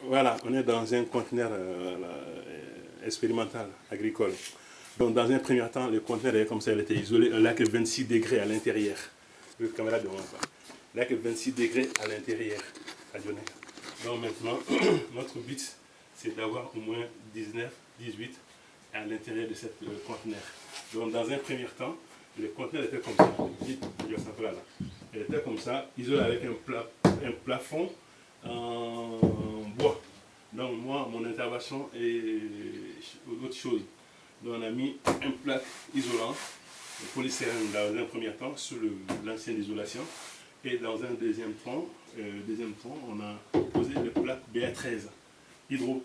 Voilà, on est dans un conteneur expérimental agricole. Donc dans un premier temps, le conteneur est comme ça, il était isolé, un lac 26 degrés à l'intérieur. Le caméra devant ça. Lac 26 degrés à l'intérieur. Donc maintenant, notre but, c'est d'avoir au moins 19, 18 à l'intérieur de cette conteneur. Donc dans un premier temps, le conteneur était comme ça. Il était comme ça, isolé avec un plafond en bois. Donc moi, mon intervention est autre chose. Donc on a mis un plaque isolant, le polystyrène dans un premier temps sur l'ancienne isolation. Et dans un deuxième temps, on a posé le plaque BA13 hydro.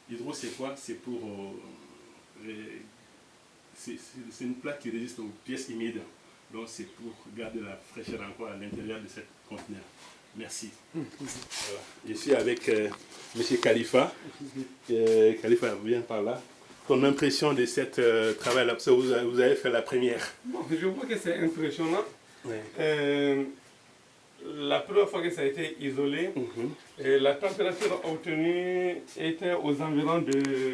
Hydro c'est quoi? C'est pour c'est une plaque qui résiste aux pièces humides. Donc c'est pour garder la fraîcheur encore à l'intérieur de cette conteneur. Merci. Voilà. Je suis avec M. Khalifa. Khalifa, viens par là. Ton impression de cette travail-là, parce que vous avez fait la première. Bon, je vois que c'est impressionnant. Ouais. La première fois que ça a été isolé, la température obtenue était aux environs de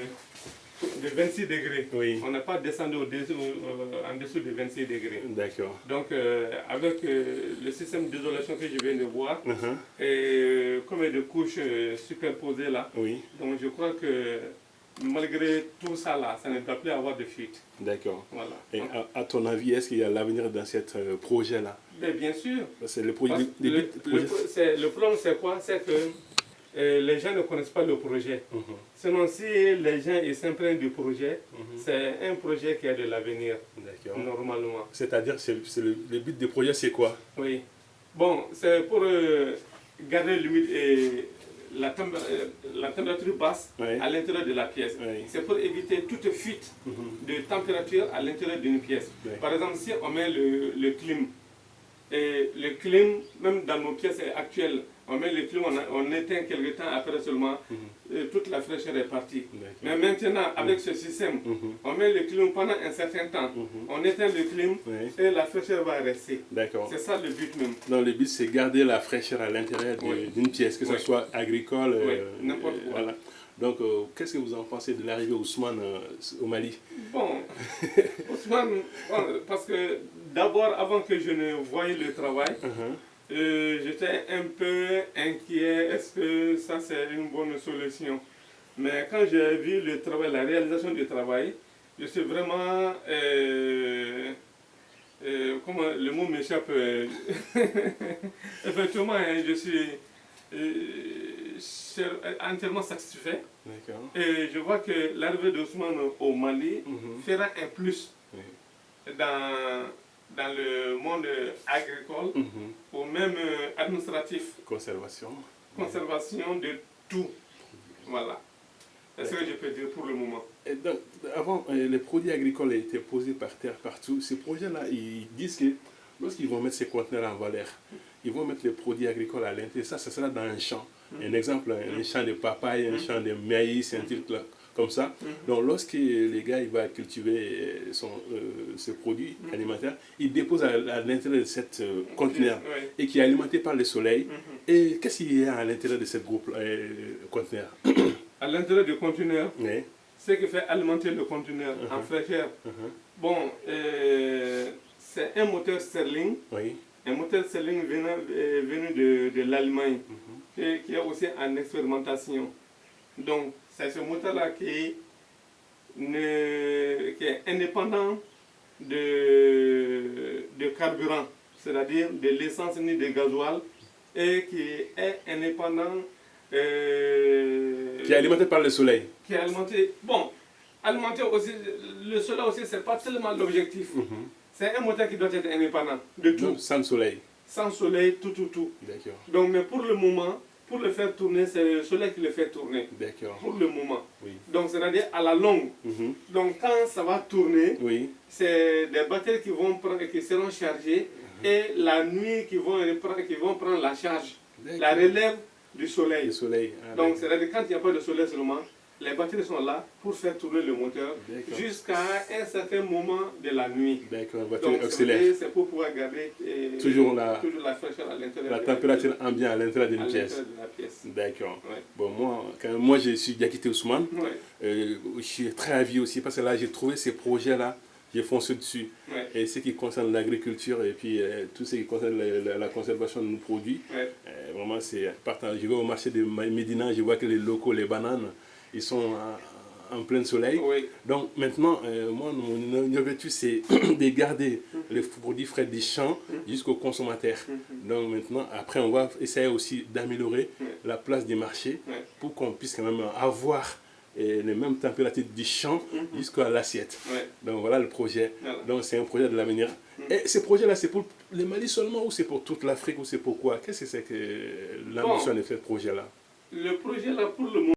26 degrés. Oui. On n'a pas descendu en dessous de 26 degrés. D'accord. Donc, avec le système d'isolation que je viens de voir, et comme il y a des couches superposées là, Oui. donc je crois que malgré tout ça là, ça ne doit plus avoir de fuite. D'accord. Voilà. Et à ton avis, est-ce qu'il y a l'avenir dans ce projet-là? Bien sûr. C'est le projet. Le problème, c'est quoi? C'est que les gens ne connaissent pas le projet. Sinon, si les gens s'imprègnent du projet, c'est un projet qui a de l'avenir, normalement. C'est-à-dire, le but du projet, c'est quoi? Oui. Bon, c'est pour garder la température basse à l'intérieur de la pièce. C'est pour éviter toute fuite de température à l'intérieur d'une pièce. Par exemple, si on met le clim, et le clim, même dans nos pièces actuelles, on met le clim, on éteint quelques temps, après seulement, toute la fraîcheur est partie. Mais maintenant, avec ce système, on met le clim pendant un certain temps, on éteint le clim et la fraîcheur va rester. C'est ça le but même. Non, le but c'est garder la fraîcheur à l'intérieur d'une pièce, que ce soit agricole, n'importe quoi. Voilà. Donc, qu'est-ce que vous en pensez de l'arrivée d'Ousmane au Mali? Bon, Ousmane, parce que d'abord, avant que je ne voie le travail, j'étais un peu inquiet, est-ce que ça c'est une bonne solution? Mais quand j'ai vu le travail, la réalisation du travail, je suis vraiment, comment le mot m'échappe, effectivement, je suis entièrement satisfait. Et je vois que l'arrivée d'Ousmane au Mali fera un plus dans le monde agricole ou même administratif. Conservation de tout. Voilà. C'est ce que je peux dire pour le moment. Et donc, avant, les produits agricoles étaient posés par terre partout. Ces projets-là, ils disent que lorsqu'ils vont mettre ces conteneurs en valeur, ils vont mettre les produits agricoles à l'intérieur. Ça sera dans un champ. Un exemple, un champ de papaye, un champ de maïs, un truc là, comme ça. Donc, lorsque les gars ils vont cultiver ce produit alimentaire, ils déposent à l'intérieur de cette conteneur et qui est alimenté par le soleil. Et qu'est-ce qu'il y a à l'intérieur de ce groupe conteneur? À l'intérieur du conteneur, ce qui fait alimenter le conteneur en fraîcheur. Bon, c'est un moteur Stirling. Un moteur Stirling venu de l'Allemagne, qui est aussi en expérimentation. Donc, c'est ce moteur-là qui est indépendant de carburant, c'est-à-dire de l'essence ni de gasoil, et qui est indépendant. Qui est alimenté par le soleil. Qui est alimenté. Bon, alimenté aussi, le soleil aussi, c'est pas tellement l'objectif. C'est un moteur qui doit être indépendant de tout. Donc, sans soleil. Sans soleil, tout. D'accord. Donc, mais pour le moment, pour le faire tourner, c'est le soleil qui le fait tourner. D'accord. Pour le moment. Donc, c'est-à-dire à la longue. Donc, quand ça va tourner, c'est des batteries qui seront chargées et la nuit qui vont prendre la charge, la relève du soleil. Donc, c'est-à-dire quand il n'y a pas de soleil seulement, les batteries sont là pour faire tourner le moteur jusqu'à un certain moment de la nuit. Donc, c'est pour pouvoir garder toujours la fraîcheur à l'intérieur. La température ambiante à l'intérieur d'une pièce. De la pièce. D'accord. Bon, moi, quand moi je suis Diakité Ousmane, je suis très avis aussi parce que là j'ai trouvé ces projets-là, j'ai foncé dessus. Et ce qui concerne l'agriculture et puis tout ce qui concerne la conservation de nos produits, vraiment c'est partant. Je vais au marché de Médina, je vois que les locaux, les bananes, ils sont en plein soleil. Donc maintenant, moi, mon objectif, c'est de garder les produits frais des champs jusqu'au consommateur. Donc maintenant, après, on va essayer aussi d'améliorer la place des marchés pour qu'on puisse quand même avoir les mêmes températures du champ jusqu'à l'assiette. Donc voilà le projet. Donc c'est un projet de l'avenir. Et ce projet-là, c'est pour le Mali seulement ou c'est pour toute l'Afrique ou c'est pour quoi? Qu'est-ce que c'est que l'ambition de ce projet-là? Le projet-là, pour le moment,